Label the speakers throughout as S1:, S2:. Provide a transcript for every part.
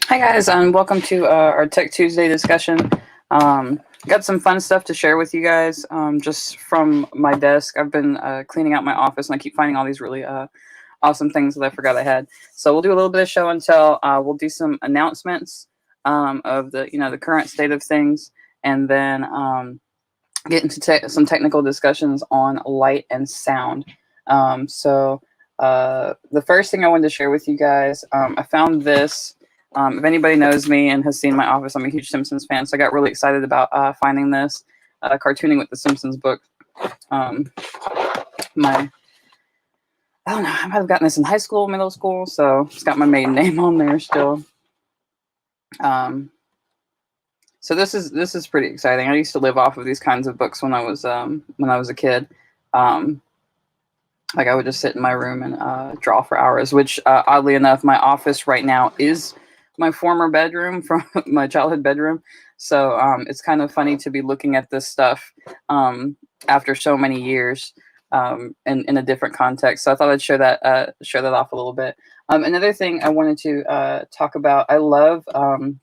S1: Hi guys, and welcome to our Tech Tuesday discussion. Got some fun stuff to share with you guys. Just from my desk, I've been cleaning out my office, and I keep finding all these really awesome things that I forgot I had. So we'll do a little bit of show and tell. We'll do some announcements of the current state of things, and then get into some technical discussions on light and sound. The first thing I wanted to share with you guys, I found this. If anybody knows me and has seen my office, I'm a huge Simpsons fan, so I got really excited about finding this cartooning with the Simpsons book. Um, my I don't know, I might have gotten this in high school, middle school, so it's got my maiden name on there still. So this is pretty exciting. I used to live off of these kinds of books when I was a kid. Like I would just sit in my room and draw for hours. Which oddly enough, my office right now is my former bedroom from my childhood bedroom. So it's kind of funny to be looking at this stuff after so many years in a different context. So I thought I'd share that off a little bit. Another thing I wanted to talk about. I love. I'm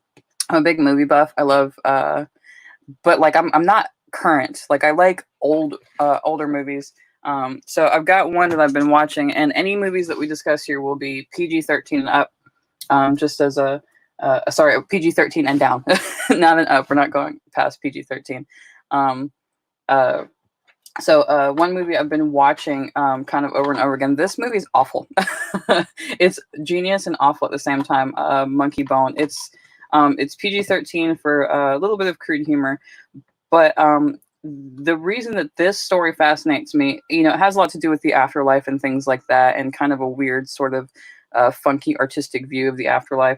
S1: a big movie buff. I love, but like I'm not current. Like I like older movies. So I've got one that I've been watching, and any movies that we discuss here will be PG-13 and up. Just as a sorry, PG-13 and down, not an up. We're not going past PG-13. Um, uh, One movie I've been watching kind of over and over again. This movie is awful. It's genius and awful at the same time. Monkey Bone. It's PG-13 for a little bit of crude humor, but the reason that this story fascinates me, it has a lot to do with the afterlife and things like that, and kind of a weird sort of funky artistic view of the afterlife.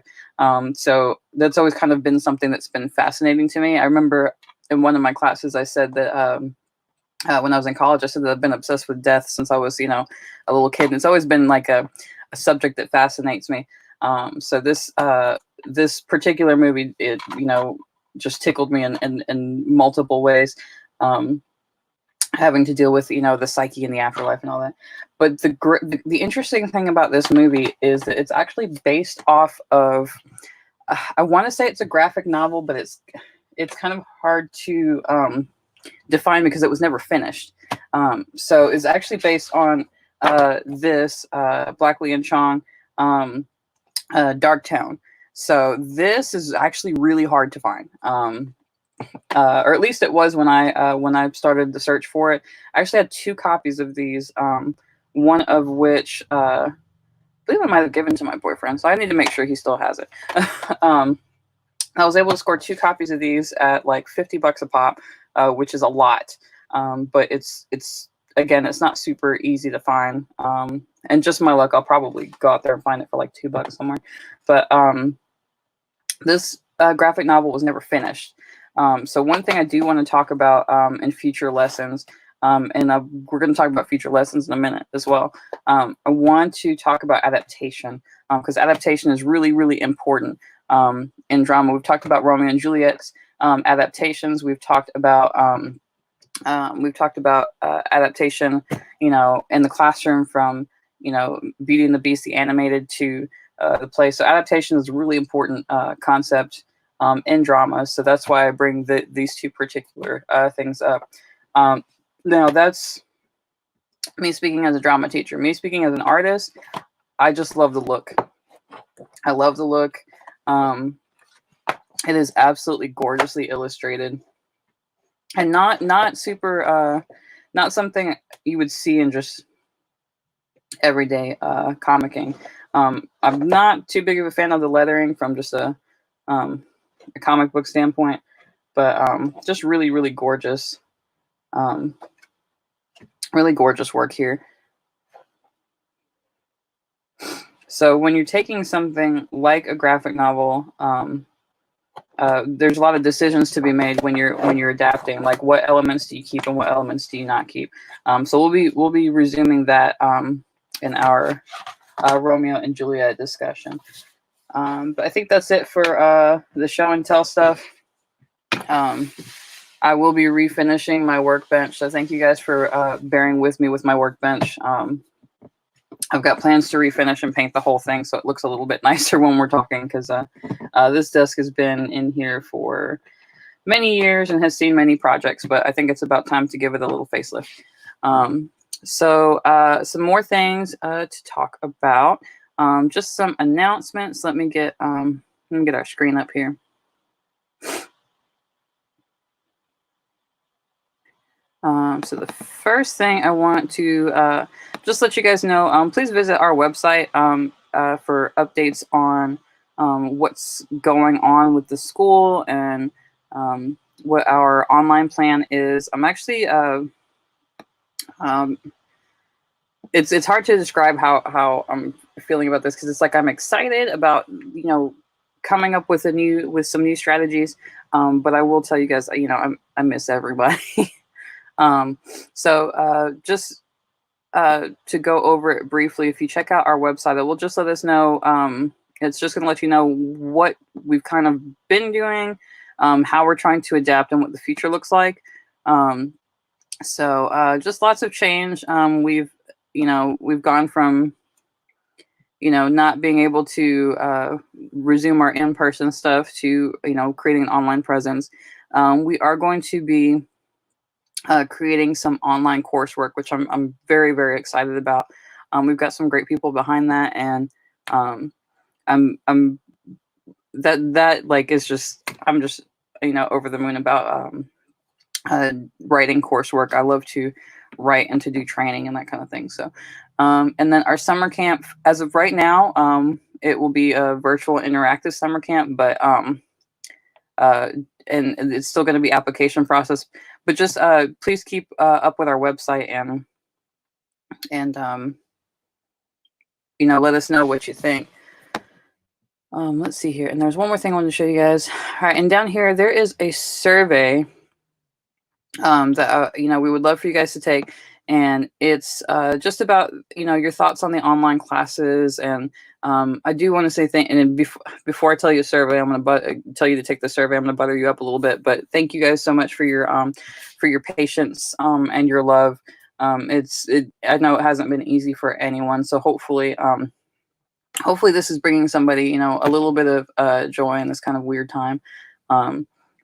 S1: So that's always kind of been something that's been fascinating to me. I remember in one of my classes, I said that when I was in college, I said that I've been obsessed with death since I was, a little kid. And it's always been like a subject that fascinates me. So this particular movie, it just tickled me in multiple ways, having to deal with the psyche and the afterlife and all that. But the interesting thing about this movie is that it's actually based off of I want to say it's a graphic novel, but it's kind of hard to define because it was never finished. So it's actually based on this Black Lee and Chong. Darktown. So this is actually really hard to find, or at least it was when I started the search for it. I actually had two copies of these, one of which I believe I might have given to my boyfriend, so I need to make sure he still has it. I was able to score two copies of these at like $50 a pop, which is a lot, but it's again, it's not super easy to find. And just my luck, I'll probably go out there and find it for like $2 somewhere. But this graphic novel was never finished. So one thing I do want to talk about in future lessons, and we're going to talk about future lessons in a minute as well. I want to talk about adaptation, because adaptation is really, really important in drama. We've talked about Romeo and Juliet's adaptations. We've talked about adaptation, in the classroom, from Beauty and the Beast, the animated, to the play. So adaptation is a really important concept in drama. So that's why I bring these two particular things up. Now that's me speaking as a drama teacher. Me speaking as an artist, I just love the look. I love the look. It is absolutely gorgeously illustrated, and not super not something you would see in just everyday comicking. I'm not too big of a fan of the lettering from just a comic book standpoint, but just really, really gorgeous, really gorgeous work here. So when you're taking something like a graphic novel, there's a lot of decisions to be made when you're adapting. Like, what elements do you keep and what elements do you not keep? So we'll be resuming that in our Romeo and Juliet discussion. But I think that's it for the show and tell stuff. I will be refinishing my workbench, so thank you guys for bearing with me with my workbench. I've got plans to refinish and paint the whole thing so it looks a little bit nicer when we're talking, because this desk has been in here for many years and has seen many projects, but I think it's about time to give it a little facelift. So some more things to talk about. Just some announcements. Let me get our screen up here. So the first thing I want to just let you guys know, please visit our website for updates on what's going on with the school and what our online plan is. I'm actually it's hard to describe how I'm feeling about this, because it's like I'm excited about, you know, coming up with some new strategies, but I will tell you guys, you know, I miss everybody. So just to go over it briefly, if you check out our website, it will just let us know. It's just going to let you know what we've kind of been doing, how we're trying to adapt, and what the future looks like. So just lots of change. We've gone from, you know, not being able to resume our in-person stuff to, you know, creating an online presence. We are going to be creating some online coursework, which I'm very, very excited about. We've got some great people behind that, and I'm that like is just, I'm just, you know, over the moon about writing coursework. I love to write and to do training and that kind of thing. So, and then our summer camp, as of right now, it will be a virtual interactive summer camp, but and it's still going to be application process, but just please keep up with our website and you know, let us know what you think. Let's see here, and there's one more thing I wanted to show you guys. All right, and down here there is a survey that you know, we would love for you guys to take, and it's just about, you know, your thoughts on the online classes. And I do want to say and before I tell you a survey, I'm going to tell you to take the survey. I'm going to butter you up a little bit, but thank you guys so much for your patience and your love. I know it hasn't been easy for anyone, so hopefully this is bringing somebody, you know, a little bit of joy in this kind of weird time.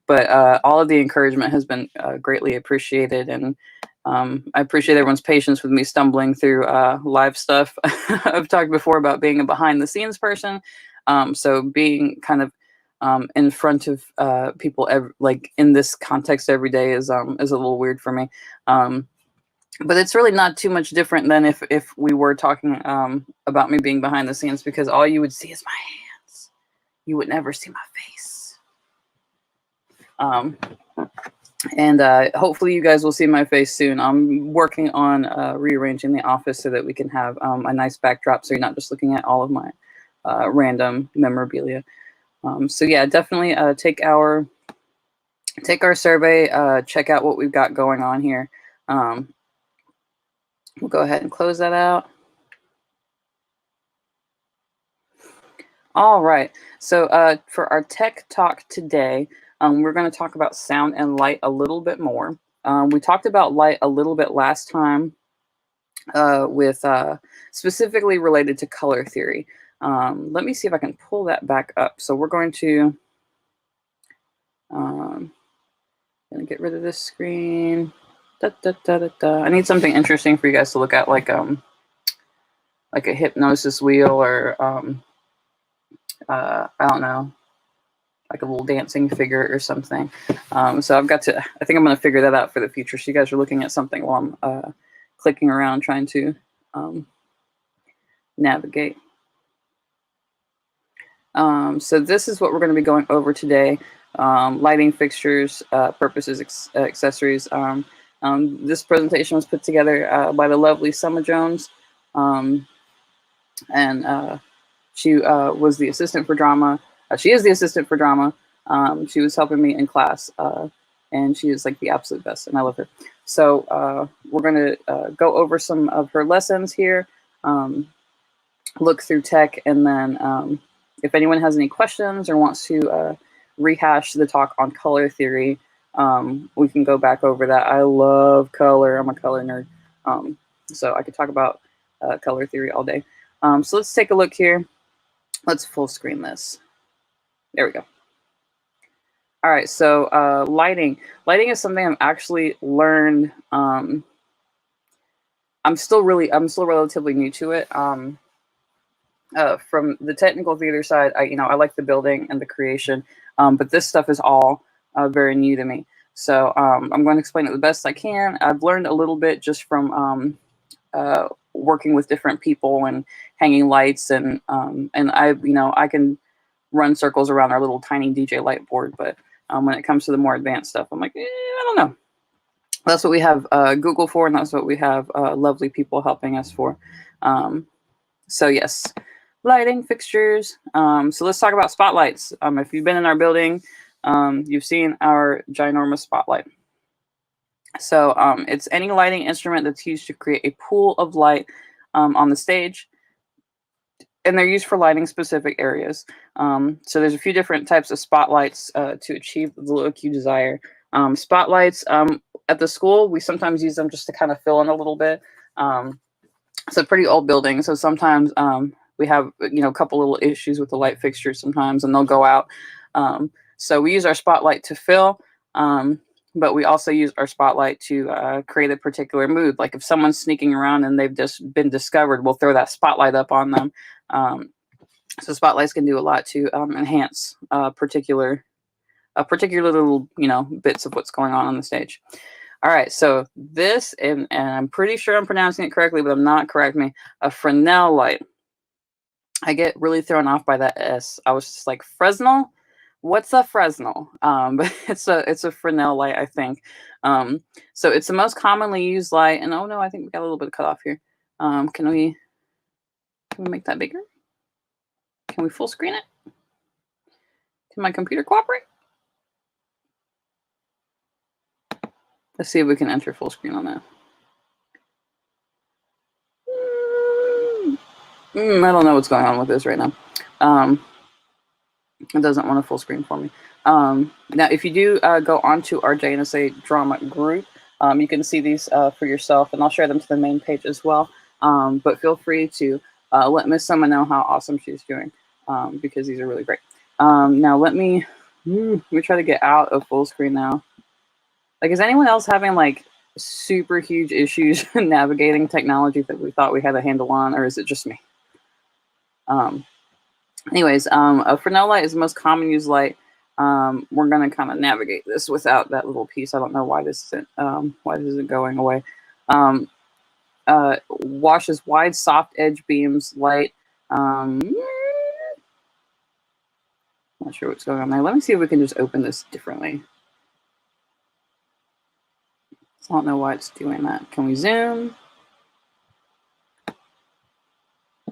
S1: But all of the encouragement has been greatly appreciated, and I appreciate everyone's patience with me stumbling through live stuff. I've talked before about being a behind-the-scenes person, so being kind of in front of people like in this context every day is a little weird for me. But it's really not too much different than if we were talking about me being behind the scenes, because all you would see is my hands. You would never see my face. And hopefully you guys will see my face soon. I'm working on rearranging the office so that we can have a nice backdrop, so you're not just looking at all of my random memorabilia. So yeah, definitely take our survey, check out what we've got going on here. We'll go ahead and close that out. All right, so for our tech talk today, we're going to talk about sound and light a little bit more. We talked about light a little bit last time with specifically related to color theory. Let me see if I can pull that back up. So we're going to get rid of this screen. I need something interesting for you guys to look at, like a hypnosis wheel, or I don't know, like a little dancing figure or something. So I think I'm going to figure that out for the future. So you guys are looking at something while I'm clicking around trying to navigate. So this is what we're going to be going over today. Lighting fixtures, purposes, accessories. This presentation was put together by the lovely Summer Jones. And she was the assistant for drama. She is the assistant for drama. She was helping me in class, and she is like the absolute best, and I love her. So we're going to go over some of her lessons here, look through tech, and then if anyone has any questions or wants to rehash the talk on color theory, we can go back over that. I love color. I'm a color nerd. So I could talk about color theory all day. So let's take a look here. Let's full screen this. There we go. All right, so lighting. Lighting is something I've actually learned. I'm still relatively new to it. From the technical theater side, I like the building and the creation, but this stuff is all very new to me. So I'm going to explain it the best I can. I've learned a little bit just from working with different people and hanging lights, and I can run circles around our little tiny DJ light board, but when it comes to the more advanced stuff, I'm like, I don't know. That's what we have Google for, and that's what we have lovely people helping us for. So yes, lighting fixtures. So let's talk about spotlights. If you've been in our building, you've seen our ginormous spotlight. So it's any lighting instrument that's used to create a pool of light on the stage, and they're used for lighting specific areas. So there's a few different types of spotlights to achieve the look you desire. Spotlights at the school, we sometimes use them just to kind of fill in a little bit. It's a pretty old building, so sometimes we have a couple little issues with the light fixtures sometimes, and they'll go out. So we use our spotlight to fill, but we also use our spotlight to create a particular mood. Like if someone's sneaking around and they've just been discovered, we'll throw that spotlight up on them. So spotlights can do a lot to enhance particular little bits of what's going on the stage. All right, so this, and I'm pretty sure I'm pronouncing it correctly, but I'm not. Correct me. A Fresnel light. I get really thrown off by that S. I was just like, Fresnel? What's a Fresnel? But it's a Fresnel light, I think. So it's the most commonly used light. And oh no, I think we got a little bit of cut off here. Can we make that bigger? Can we full screen it? Can my computer cooperate? Let's see if we can enter full screen on that. I don't know what's going on with this right now. It doesn't want a full screen for me. Now, if you do go onto our JNSA drama group, you can see these for yourself, and I'll share them to the main page as well. But feel free to let Miss Summer know how awesome she's doing, because these are really great. Now, let me try to get out of full screen now. Like, is anyone else having like super huge issues navigating technology that we thought we had a handle on, or is it just me? Anyways, a Fresnel light is the most common used light. We're gonna kind of navigate this without that little piece. I don't know why this isn't going away. Washes wide, soft edge beams light. Not sure what's going on there. Let me see if we can just open this differently. So I don't know why it's doing that. Can we zoom?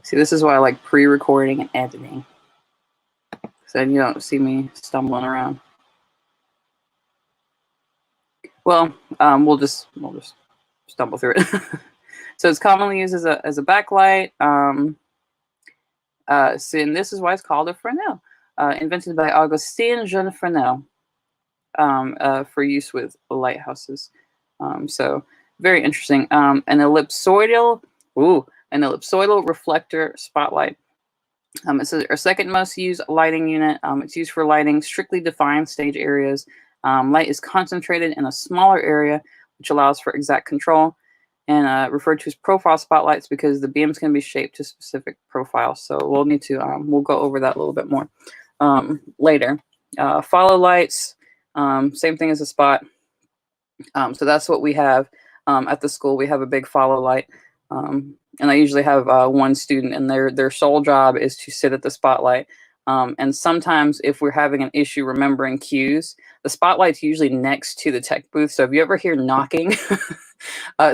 S1: See, this is why I like pre-recording and editing. So you don't see me stumbling around. Well, we'll just stumble through it. So it's commonly used as a backlight. And this is why it's called a Fresnel, invented by Augustin Jean Fresnel, for use with lighthouses. So very interesting. An ellipsoidal reflector spotlight. It says our second most used lighting unit. It's used for lighting strictly defined stage areas. Light is concentrated in a smaller area, which allows for exact control, and referred to as profile spotlights because the beams can be shaped to specific profiles. So we'll need to we'll go over that a little bit more later. Follow lights, same thing as a spot. So that's what we have at the school. We have a big follow light. And I usually have one student, and their sole job is to sit at the spotlight. And sometimes if we're having an issue remembering cues, the spotlight's usually next to the tech booth. So if you ever hear knocking,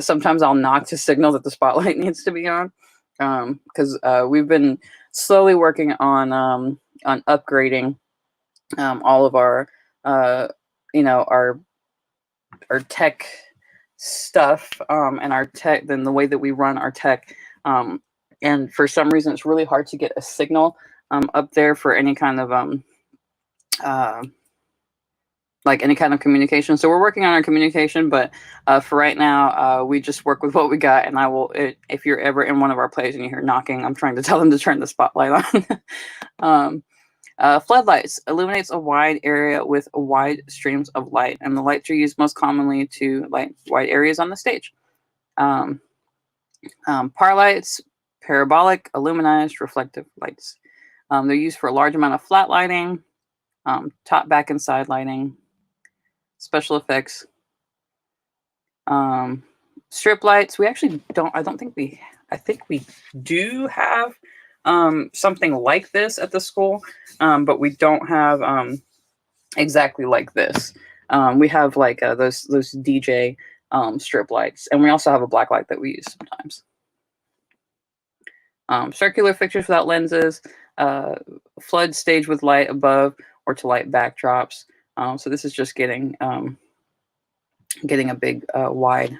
S1: sometimes I'll knock to signal that the spotlight needs to be on. Because we've been slowly working on upgrading all of our tech stuff, and our tech, then the way that we run our tech. And for some reason, it's really hard to get a signal up there for any kind of like any kind of communication. So we're working on our communication, but for right now, we just work with what we got. And if you're ever in one of our plays and you hear knocking, I'm trying to tell them to turn the spotlight on. Floodlights illuminates a wide area with wide streams of light, and the lights are used most commonly to light wide areas on the stage. Paralights, parabolic, illuminized, reflective lights. They're used for a large amount of flat lighting, top, back, and side lighting, special effects. Strip lights. We actually don't. I think we do have something like this at the school, but we don't have exactly like this. We have like those DJ strip lights, and we also have a black light that we use sometimes. Circular fixtures without lenses, flood stage with light above or to light backdrops. So this is just getting a big wide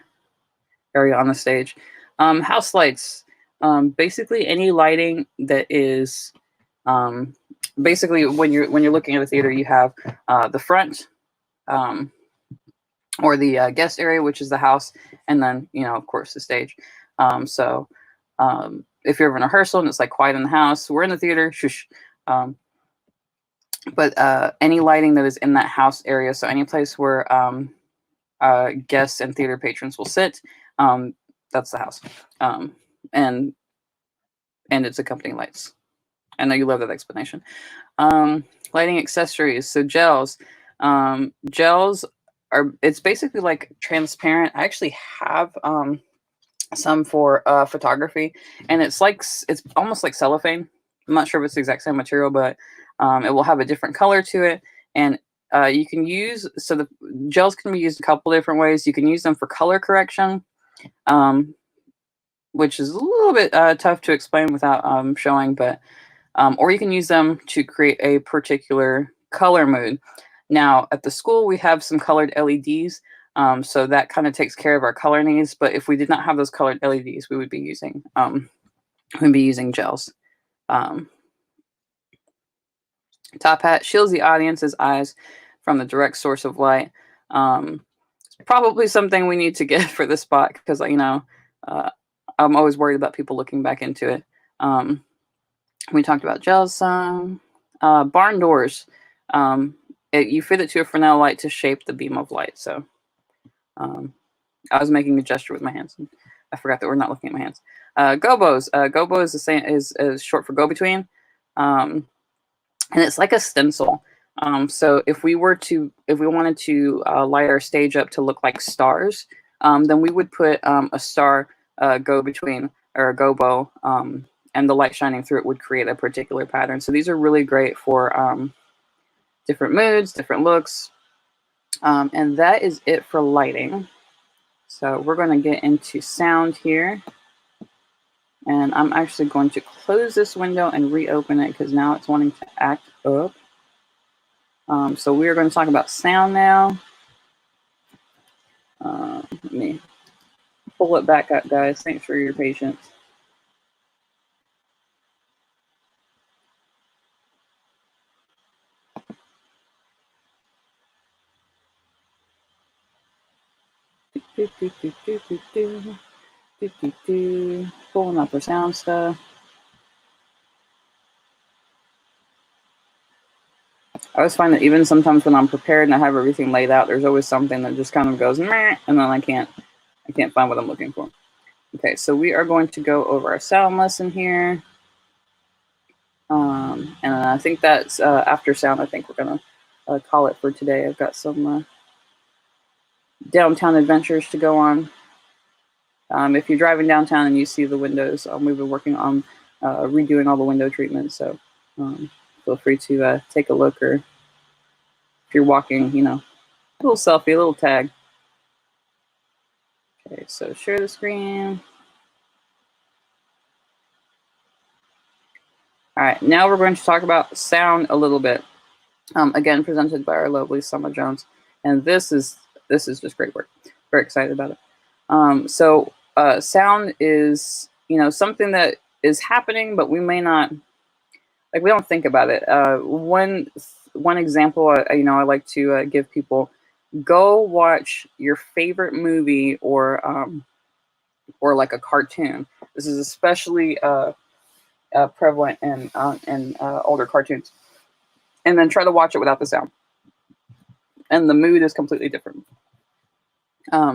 S1: area on the stage. House lights, basically any lighting that is basically when you're looking at a theater, you have the front or the guest area, which is the house, and then of course the stage. If you're in a rehearsal and it's like quiet in the house, we're in the theater, shush. But any lighting that is in that house area, so any place where guests and theater patrons will sit, that's the house. And its accompanying lights. I know you love that explanation. Lighting accessories, so gels. Gels it's basically like transparent. I actually have some for photography, and it's almost like cellophane. I'm not sure if it's the exact same material, but it will have a different color to it. And you can use, so the gels can be used a couple different ways. You can use them for color correction, which is a little bit tough to explain without showing, but or you can use them to create a particular color mood. Now, at the school, we have some colored LEDs, so that kind of takes care of our color needs. But if we did not have those colored LEDs, we would be using gels. Top hat shields the audience's eyes from the direct source of light. Probably something we need to get for this spot because I'm always worried about people looking back into it. We talked about gels. Barn doors. You fit it to a Fresnel light to shape the beam of light. So I was making a gesture with my hands. And I forgot that we're not looking at my hands. Gobos. Gobo is the same is short for go between, and it's like a stencil. So if we wanted to light our stage up to look like stars, then we would put a star go between or a gobo, and the light shining through it would create a particular pattern. So these are really great for different moods, different looks. And that is it for lighting. So we're going to get into sound here. And I'm actually going to close this window and reopen it because now it's wanting to act up. So we are going to talk about sound now. Let me pull it back up, guys. Thanks for your patience. Pulling up our sound stuff. I always find that even sometimes when I'm prepared and I have everything laid out, there's always something that just kind of goes meh, and then I can't find what I'm looking for. Okay, so we are going to go over our sound lesson here. And I think that's after sound, I think we're going to call it for today. I've got some downtown adventures to go on. If you're driving downtown and you see the windows, we've been working on redoing all the window treatments. So feel free to take a look, or if you're walking, a little selfie, a little tag. Okay, so share the screen. All right, now we're going to talk about sound a little bit. Again, presented by our lovely Summer Jones, and this is just great work. Very excited about it. So sound is something that is happening, but we may not we don't think about it. One one example, I like to give people: go watch your favorite movie or like a cartoon. This is especially prevalent in older cartoons, and then try to watch it without the sound, and the mood is completely different.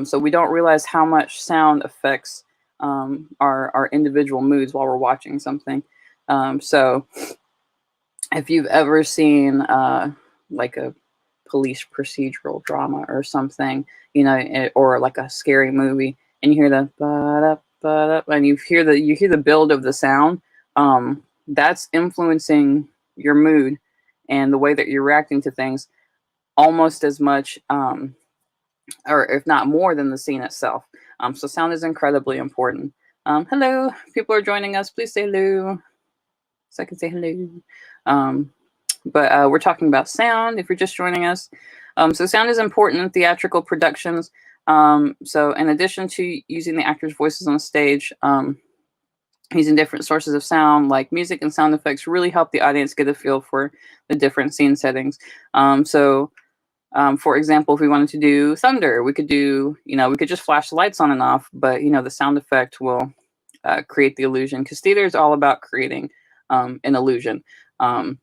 S1: So we don't realize how much sound affects our individual moods while we're watching something. So if you've ever seen like a police procedural drama or something, or like a scary movie, and you hear the ba-da, ba-da, and you hear the build of the sound, that's influencing your mood and the way that you're reacting to things almost as much, or if not more than the scene itself. So sound is incredibly important. Hello, people are joining us. Please say hello, so I can say hello. But we're talking about sound if you're just joining us. So sound is important in theatrical productions. So in addition to using the actors' voices on stage, using different sources of sound like music and sound effects really help the audience get a feel for the different scene settings. For example, if we wanted to do thunder, we could just flash the lights on and off, but the sound effect will create the illusion, because theater is all about creating an illusion. We're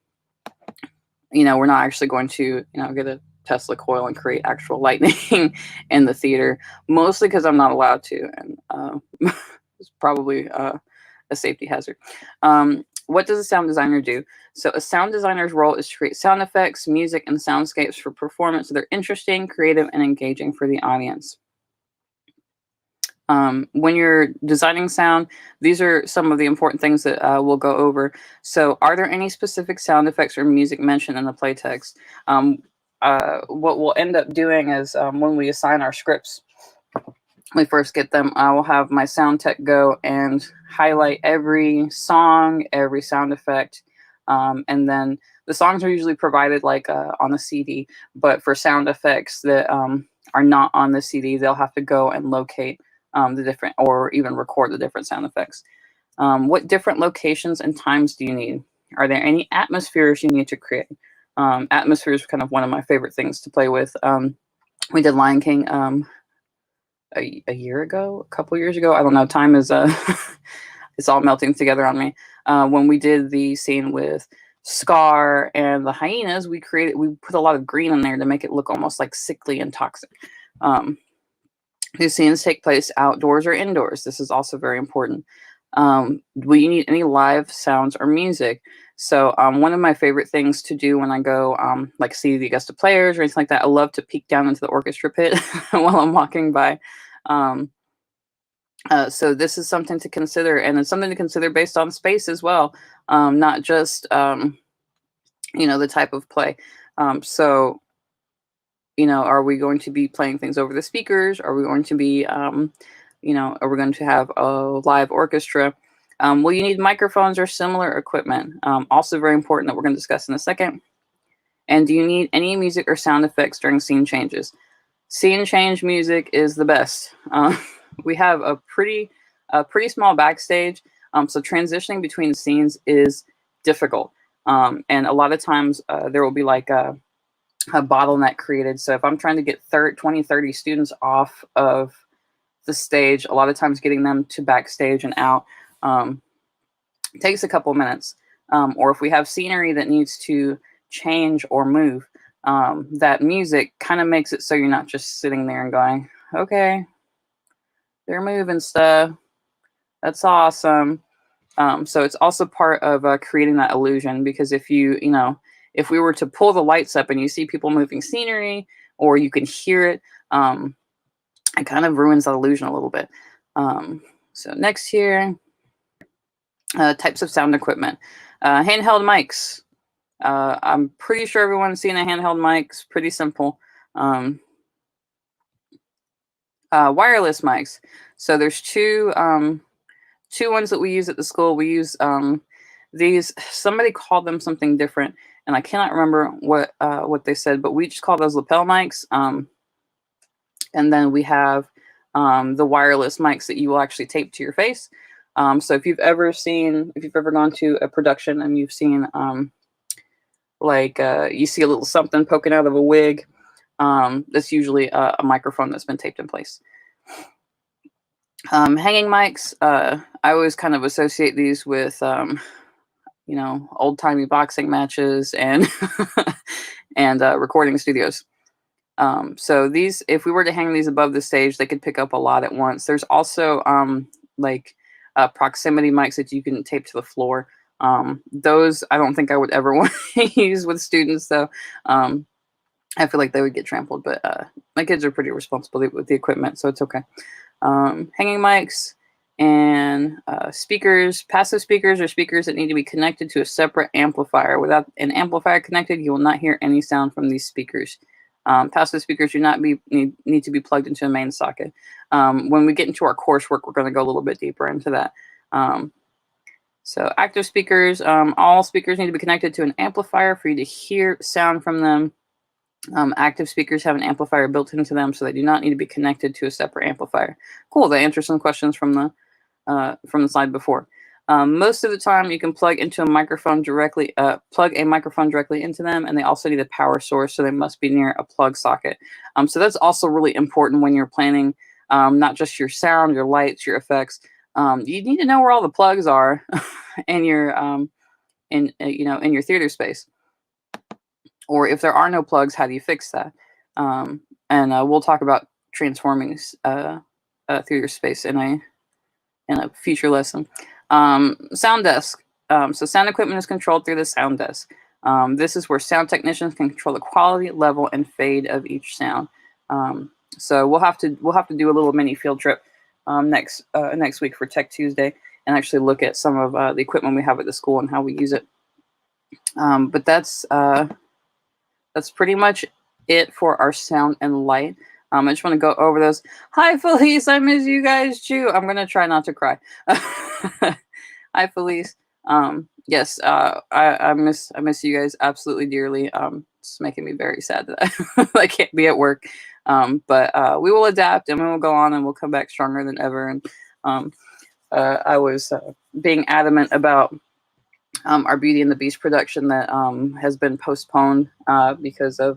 S1: not actually going to, get a Tesla coil and create actual lightning in the theater, mostly because I'm not allowed to, and it's probably a safety hazard. What does a sound designer do? So a sound designer's role is to create sound effects, music, and soundscapes for performance that are interesting, creative, and engaging for the audience. When you're designing sound, these are some of the important things that we'll go over. So are there any specific sound effects or music mentioned in the play text? What we'll end up doing is when we assign our scripts, we first get them, I will have my sound tech go and highlight every song, every sound effect. And then the songs are usually provided like on a CD, but for sound effects that are not on the CD, they'll have to go and locate the different, or even record the different sound effects. What different locations and times do you need? Are there any atmospheres you need to create? Atmospheres are kind of one of my favorite things to play with. We did Lion King a year ago, a couple years ago. I don't know. Time is it's all melting together on me. When we did the scene with Scar and the hyenas, we put a lot of green in there to make it look almost like sickly and toxic. These scenes take place outdoors or indoors. This is also very important. Will you need any live sounds or music? So one of my favorite things to do when I go like see the Augusta Players or anything like that, I love to peek down into the orchestra pit while I'm walking by. So this is something to consider, and it's something to consider based on space as well, not just the type of play. So are we going to be playing things over the speakers? Are we going to be are we going to have a live orchestra? Will you need microphones or similar equipment? Also very important, that we're going to discuss in a second. And do you need any music or sound effects during scene changes? Scene change music is the best. We have a pretty small backstage, so transitioning between scenes is difficult. And a lot of times there will be like a bottleneck created. So if I'm trying to get 20, 30 students off of the stage, a lot of times getting them to backstage and out takes a couple minutes. Or if we have scenery that needs to change or move, that music kind of makes it so you're not just sitting there and going, okay, they're moving stuff. That's awesome. So it's also part of creating that illusion, because if if we were to pull the lights up and you see people moving scenery, or you can hear it, it kind of ruins that illusion a little bit. So next here, types of sound equipment. Handheld mics. I'm pretty sure everyone's seen a handheld mic. It's pretty simple. Wireless mics. So there's two ones that we use at the school. We use these. Somebody called them something different, and I cannot remember what they said, but we just call those lapel mics. And then we have the wireless mics that you will actually tape to your face. So if you've ever gone to a production and you've seen like you see a little something poking out of a wig. That's usually a microphone that's been taped in place. Hanging mics, I always kind of associate these with, old timey boxing matches and and recording studios. So these, if we were to hang these above the stage, they could pick up a lot at once. There's also like proximity mics that you can tape to the floor. Those I don't think I would ever want to use with students, though. I feel like they would get trampled, but my kids are pretty responsible with the equipment, so it's okay. Hanging mics and speakers. Passive speakers are speakers that need to be connected to a separate amplifier. Without an amplifier connected, you will not hear any sound from these speakers. Passive speakers do not need to be plugged into a main socket. When we get into our coursework, we're going to go a little bit deeper into that. So active speakers, all speakers need to be connected to an amplifier for you to hear sound from them. Active speakers have an amplifier built into them, so they do not need to be connected to a separate amplifier. Cool. That answers some questions from the slide before. Most of the time, you can plug a microphone directly into them, and they also need a power source, so they must be near a plug socket. So that's also really important when you're planning not just your sound, your lights, your effects. You need to know where all the plugs are in your in your theater space. Or if there are no plugs, how do you fix that? And we'll talk about transforming through your space in a future lesson. Sound desk. So sound equipment is controlled through the sound desk. This is where sound technicians can control the quality, level, and fade of each sound. So we'll have to do a little mini field trip next week for Tech Tuesday and actually look at some of the equipment we have at the school and how we use it. But that's pretty much it for our sound and light. I just want to go over those. Hi, Felice. I miss you guys too. I'm going to try not to cry. Hi, Felice. Yes, I miss you guys absolutely dearly. It's making me very sad that I can't be at work. But we will adapt and we will go on and we'll come back stronger than ever. And I was being adamant about our Beauty and the Beast production that has been postponed because of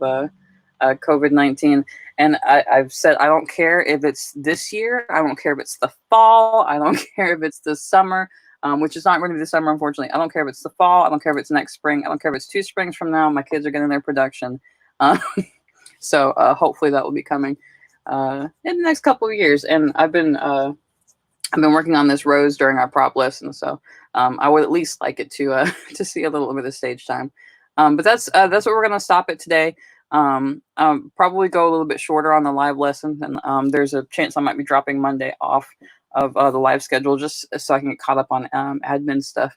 S1: COVID-19. And I've said I don't care if it's this year. I don't care if it's the fall. I don't care if it's the summer, which is not going to be the summer, unfortunately. I don't care if it's the fall. I don't care if it's next spring. I don't care if it's 2 springs from now. My kids are getting their production. So hopefully that will be coming in the next couple of years. And I've been working on this Rose during our prop lesson, so I would at least like it to see a little bit of stage time. But that's what we're going to stop at today. Probably go a little bit shorter on the live lesson, and there's a chance I might be dropping Monday off of the live schedule just so I can get caught up on admin stuff.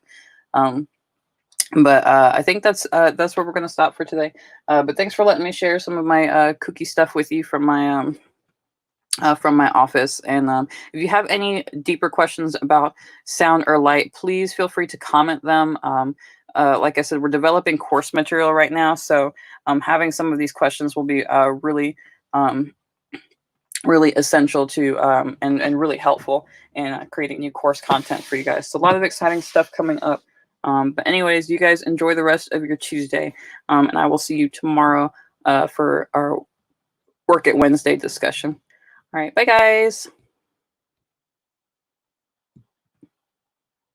S1: But I think that's where we're going to stop for today. But thanks for letting me share some of my cookie stuff with you from my office. And if you have any deeper questions about sound or light, please feel free to comment them. Like I said, we're developing course material right now, so having some of these questions will be really essential to and really helpful in creating new course content for you guys. So a lot of exciting stuff coming up. But anyways, you guys enjoy the rest of your Tuesday, and I will see you tomorrow for our Work It Wednesday discussion. All right, bye guys.